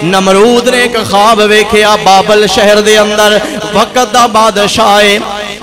نمرود نے ایک خواب ویکھیا بابل شہر دے اندر وقت دا بادشاہ ہے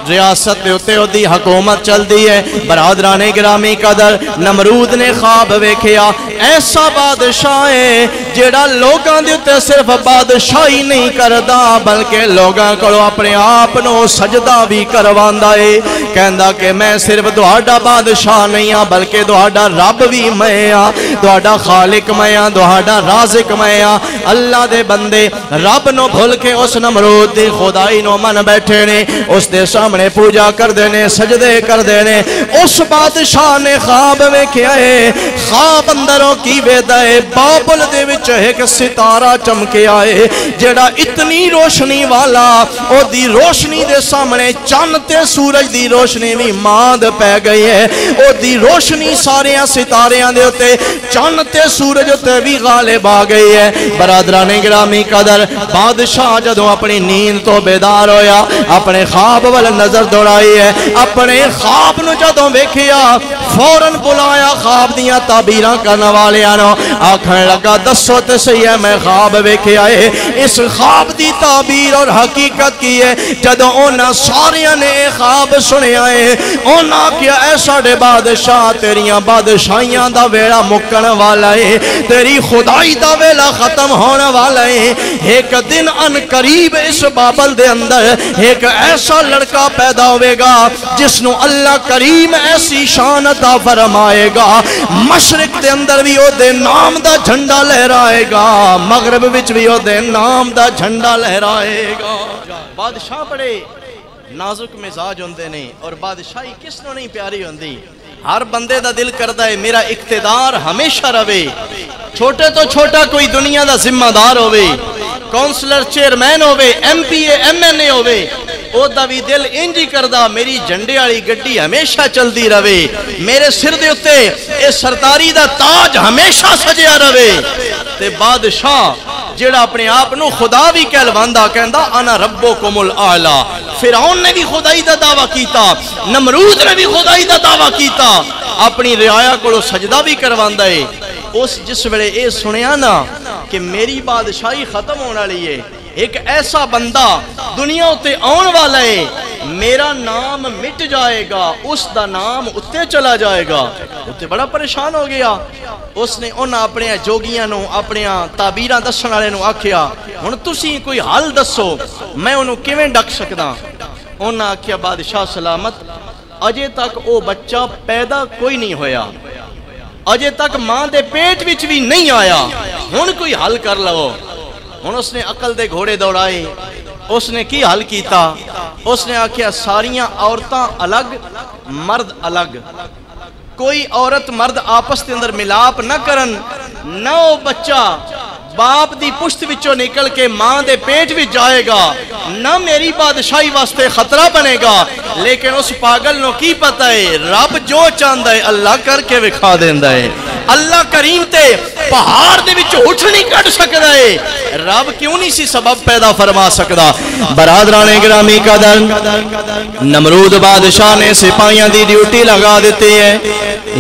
ریاست دے اتے دی حکومت چل دی ہے برادران گرامی قدر نمرود نے خواب ویکھیا ایسا بادشاہ ہے جیڑا لوگاں دے اتے صرف بادشاہی نہیں کردا بلکہ لوگاں کو اپنے آپ نو سجدہ بھی کرواندا ہے کہندا کہ میں صرف تہاڈا بادشاہ نہیں ہاں بلکہ تہاڈا رب بھی میں ہاں تہاڈا خالق میں ہاں تہاڈا رازق میں ہاں اللہ دے بندے رب نو بھول کے اس نمرود دی خدائی نو من بیٹھے نے اس دے سامنے پوجا کر دینے سجدے کر دینے اس بادشاہ نے خواب میں کیا ہے خواب اندروں کی ویدہ ہے بابل دے وچ ایک ستارہ چمکے آئے جڑا اتنی روشنی والا او دی روشنی دے سامنے چاند تے سورج دی روشنی بھی ماند پہ گئی ہے او دی روشنی سارے ستاریاں دے ہوتے چاند تے سورج ہوتے بھی غالب آ گئی ہے برادران گرامی قدر بادشاہ جدوں اپنی نیند تو بیدار ہویا اپنے خواب والا نظر دوڑائی ہے اپنے خواب نو جدوں ویکھیا فوراً بلایا خواب دیاں تعبیراں کرنے والے آنو آکھنے لگا دسو تے صحیح ہے میں خواب ویکھیا ہے اس خواب دی تعبیر اور حقیقت کی ہے جدوں اونا ساریاں نے خواب سنے آئے اونا کیا ایسا دے بادشاہ تیریاں بادشاہیاں دا ویڑا مکن والا ہے تیری خدائی دا ویڑا ختم ہونے والا ہے ایک دن ان قریب اس بابل دے اندر ایک ایسا لڑکا پیدا ہوئے گا جس نو اللہ کریم ایسی شان عطا فرمائے گا مشرق دے اندر بھی او دے نام دا جھنڈا لہرائے گا مغرب وچ بھی او دے نام دا جھنڈا لہرائے گا بادشاہ بڑے نازک مزاج ہوندے نے اور بادشاہی کس نو نہیں پیاری ہوندی ہر بندے دا دل کردا ہے میرا اقتدار ہمیشہ رہے چھوٹے تو چھوٹا کوئی دنیا دا ذمہ دار ہوئے کونسلر چیئرمین ہوئے M P A M N A ہوئے او دا بھی دل انجی کردہ میری جھنڈے والی گڈی ہمیشہ چل دی رہے میرے سر دے اتے اے سرداری دا تاج ہمیشہ سجیا رہے تے بادشاہ جیڑا اپنے آپ نو خدا بھی کہلواندا کہندا انا ربکم الاعلی فرعون نے بھی خدائی دا دعویٰ کیتا نمرود نے بھی خدائی دا دعویٰ کیتا اپنی رعایا کو سجدہ بھی کرواندا ہے اس جس ویلے اے سنیا نا کہ میری بادشاہی ختم ہونا لیے ایک ایسا بندہ دنیا اتے آن والا ہے میرا نام مٹ جائے گا اس دا نام اتے چلا جائے گا اتے بڑا پریشان ہو گیا اس نے انہاں اپنے جوگیاں نو اپنے تعبیراں دسن والے نو آکھیا ہن تسی کوئی حل دسو میں انہوں کیویں ڈک سکدا انہاں آکھیا بادشاہ سلامت اجے تک او بچہ پیدا کوئی نہیں ہویا اجے تک ماں دے پیٹ وچ بھی نہیں آیا ہن کوئی حل کر لو ہن اس نے عقل دے گھوڑے دوڑائے اس نے کی حل کیتا اس نے آکھیا ساریاں عورتاں الگ مرد الگ کوئی عورت مرد آپس کے اندر ملاپ نہ کرن نہ او بچہ باپ دی پشت وچوں نکل کے ماں دے پیٹ وچ جائے گا نہ میری بادشاہی واسطے خطرہ بنے گا لیکن اس پاگل نو کی پتہ ہے رب جو چاہندا ہے اللہ کر کے وکھا دیندا ہے اللہ کریم تے پہاڑ دے وچ اٹھ نہیں کٹ سکدا ہے رب کیوں نہیں سی سبب پیدا فرما سکدا برادران گرامی قدر نمرود بادشاہ نے سپاہیاں دی ڈیوٹی لگا دیتی ہے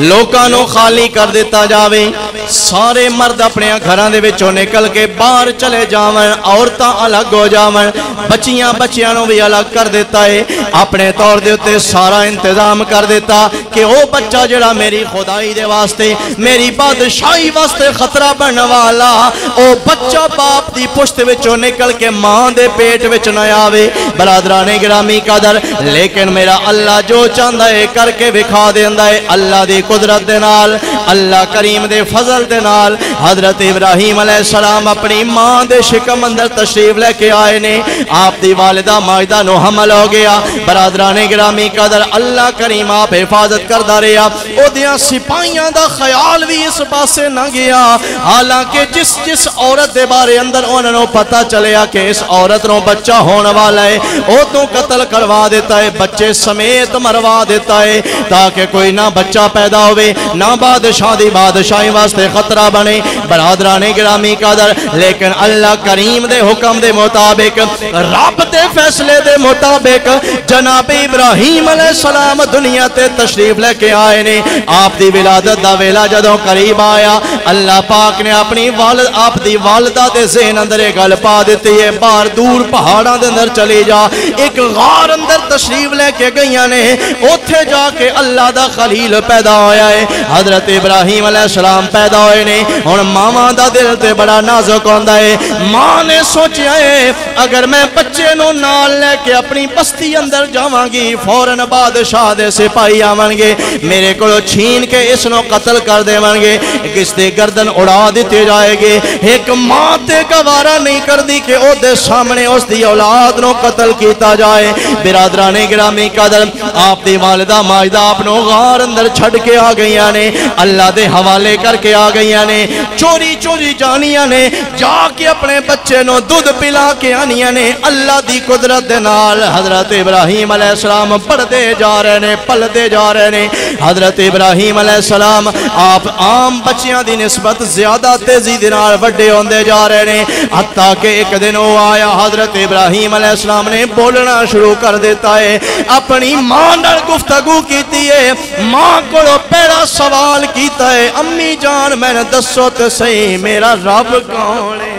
لوکاں نو خالی کر دیتا جاوے سارے مرد اپنے گھراں دے وچوں نکل کے باہر چلے جاون عورتاں الگ ہو جاون بچیاں نو بھی الگ کر دیتا ہے اپنے طور دے تے سارا انتظام کر دیتا کہ او بچہ جڑا میری خدائی دے واسطے میری بادشاہی واسطے خطرہ بننے والا او بچہ باپ دی پشت وچوں نکل کے ماں دے پیٹ وچ نہ آوے برادران گرامی قدر لیکن میرا اللہ جو چاہندا ہے کر کے وکھا دیندا ہے اللہ دی قدرت دے نال اللہ کریم دے فضل دے نال حضرت ابراہیم علیہ السلام اپنی ماں دے شکم اندر تشریف لے کے آئے نے آپ دی والدہ ماجدہ نو حمل ہو گیا برادران گرامی قدر اللہ کریم آپ حفاظت کردہ رہا او دیاں سپاہیاں دا خیال بھی اس پاسے نہ گیا حالانکہ جس عورت دے بارے اندر انہوں نے پتہ چلیا کہ اس عورت نو بچہ ہونے والا ہے او تو قتل کروا دیتا ہے بچے سمیت مروا دیتا ہے تاکہ کوئی نہ بچہ پیدا ہوئے نہ بادشاہ دی بادشاہی واسطے خطرہ بنے برادران گرامی قدر لیکن اللہ کریم دے حکم دے مطابق رب دے فیصلے دے مطابق جناب ابراہیم علیہ السلام دنیا تے تشریف لے کے آئے نے آپ دی ولادت دا ویلا جدوں قریب آیا اللہ پاک نے اپنی آپ دی والدہ دے ذہن اندر گل پا دیتی ہے باہر دور پہاڑاں دے اندر چلی جا ایک غار اندر تشریف لے کے گئیاں نے اوتھے جا کے اللہ دا خلیل پیدا ہویا ہے حضرت ابراہیم علیہ السلام پیدا ہوئے نے ہن ماواں دا دل تے بڑا نازک ہوندا ہے ماں نے سوچیا ہے اگر میں بچے نو نال لے کے اپنی بستی اندر جاواں گی فوراً بادشاہ دے سپاہی آون گے میرے کو چھین کے اس نو قتل کر دیون گے کس دی گردن اڑا دیتے جائے گی ایک ماں تے گوارا نہیں کر دی کہ او دے سامنے اس دی اولاد نو قتل کیتا جائے برادران گرامی قدر آپ دی والدہ ماجدہ اپنو غار اندر چھڑ کے آ گئیاں نے اللہ دے حوالے کر کے آ گئیاں نے چوری چوری جانیاں نے جا کے اپنے بچے نو دودھ پلا کے آنیاں نے اللہ دی قدرت دے نال حضرت ابراہیم علیہ السلام پڑھتے جا رہے نے پلتے جا رہے نے حضرت ابراہیم علیہ السلام آپ عام بچیاں دی نسبت زیادہ تیزی دنال وڈے ہوندے جا رہے نے حتیٰ کہ ایک دن وہ آیا حضرت ابراہیم علیہ السلام نے بولنا شروع کر دیتا ہے اپنی ماں نال گفتگو کیتی ہے ماں کو پہلا سوال کیتا ہے امی جان میں نے دسو تے صحیح میرا رب کون ہے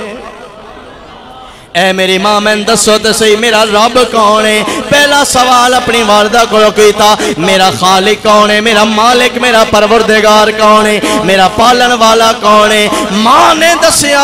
اے میری ماں میں دسو تے صحیح میرا رب کون ہے پہلا سوال اپنی والدہ کو کیتا میرا خالق کون ہے میرا مالک میرا پروردگار کون ہے میرا پالن والا کون ہے ماں نے دسیا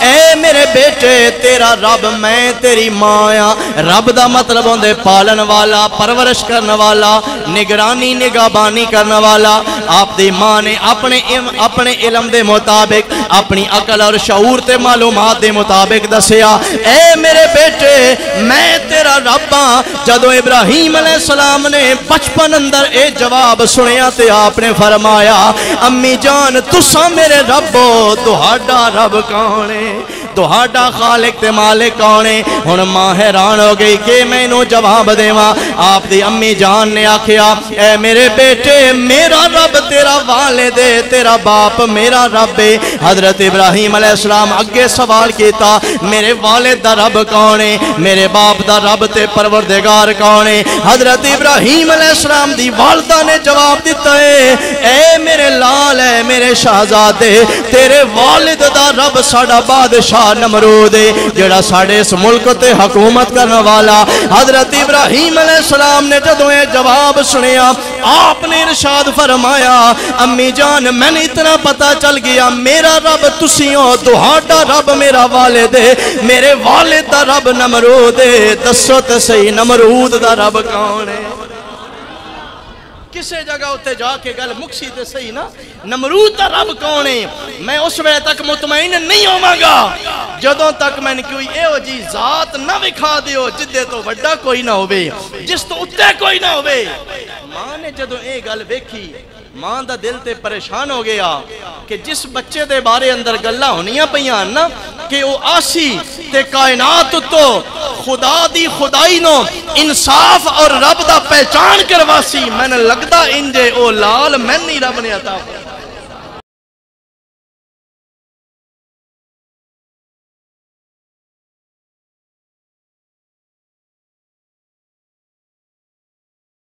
اے میرے بیٹے تیرا رب میں تیری ماں ہاں رب دا مطلب ہوندے پالن والا پرورش کرنے والا نگرانی نگہبانی کرنے والا آپ دی ماں نے اپنے علم دے مطابق اپنی عقل اور شعور تے معلومات دے مطابق دسیا اے میرے بیٹے میں تیرا رب ہاں جدو ابراہیم علیہ السلام نے بچپن اندر اے جواب سنیا تے آپ نے فرمایا امی جان تساں میرے رب ہو تہاڈا رب کون ہے تہاڈا خالق تے مالک کون ہے ہن ماں حیران ہو گئی کہ میں انہوں جواب دیواں آپ دی امی جان نے آکھیا اے میرے بیٹے میرا رب تیرا والد ہے تیرا باپ میرا رب ہے حضرت ابراہیم علیہ السلام اگے سوال کیتا میرے والد دا رب کون ہے میرے باپ دا رب تے پروردگار کون ہے حضرت ابراہیم علیہ السلام دی والدہ نے جواب دیتا ہے اے میرے لال ہے میرے شہزادے تیرے والد دا رب ساڈا بادشاہ نمرود ہے جڑا ساڈے اس ملک تے حکومت کرنے والا حضرت ابراہیم علیہ السلام نے جدوں یہ جواب سنیا آپ نے ارشاد فرمایا امی جان میں نے اتنا پتا چل گیا میرا رب تسی ہو تہاڈا رب میرا والد ہے میرے والد دا رب نمرود ہے دسو تے صحیح نمرود دا رب کون ہے کسے جگہ ہوتے جا کے گل مکسی تے صحیح نا نمرود دا رب کون ہے میں اس وقت تک مطمئن نہیں ہوواں گا جدوں تک میں نے کوئی ایو جی ذات نہ وکھا دیو جدے تو وڈا کوئی نہ ہوئے جس تو اتے کوئی نہ ہوئے ماں نے جدوں اے گل ویکھی ماں دا دل تے پریشان ہو گیا کہ جس بچے دے بارے اندر گلاں ہونیاں پیاں نا کہ او آسی تے کائنات تو خدا دی خدائی نو انصاف اور رب دا پہچان کرواسی میں نے لگدا انجے او لال میں نہیں رب نے عطا